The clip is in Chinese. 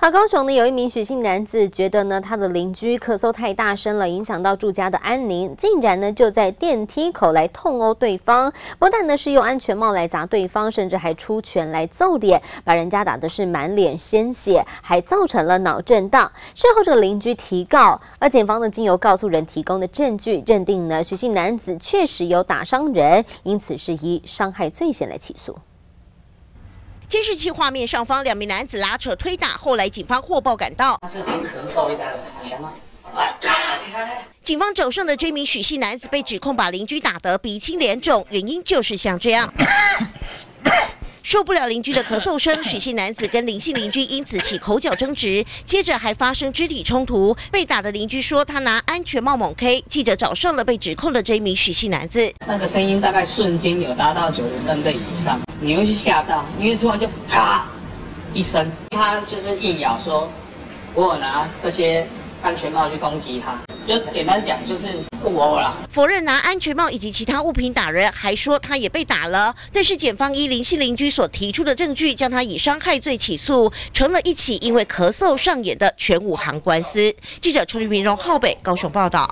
好，高雄呢有一名许姓男子觉得呢他的邻居咳嗽太大声了，影响到住家的安宁，竟然呢就在电梯口来痛殴对方，不但呢是用安全帽来砸对方，甚至还出拳来揍脸，把人家打的是满脸鲜血，还造成了脑震荡。事后这个邻居提告，而检方呢经由告诉人提供的证据，认定呢许姓男子确实有打伤人，因此是以伤害罪嫌来起诉。 监视器画面上方，两名男子拉扯推打，后来警方获报赶到。他是很咳嗽的，想啊，警方找上的这名许姓男子被指控把邻居打得鼻青脸肿，原因就是像这样。受不了邻居的咳嗽声，许姓男子跟林姓邻居因此起口角争执，接着还发生肢体冲突。被打的邻居说他拿安全帽猛 K， 记者找上了被指控的这名许姓男子。那个声音大概瞬间有达到90分贝以上，你会去吓到，因为突然就啪一声，他就是硬咬说，我有拿这些安全帽去攻击他，就简单讲就是互殴啦。否认拿安全帽以及其他物品打人，还说他也被打了。但是检方依林姓邻居所提出的证据，将他以伤害罪起诉，成了一起因为咳嗽上演的全武行官司。记者陈玉平、洪浩北高雄报道。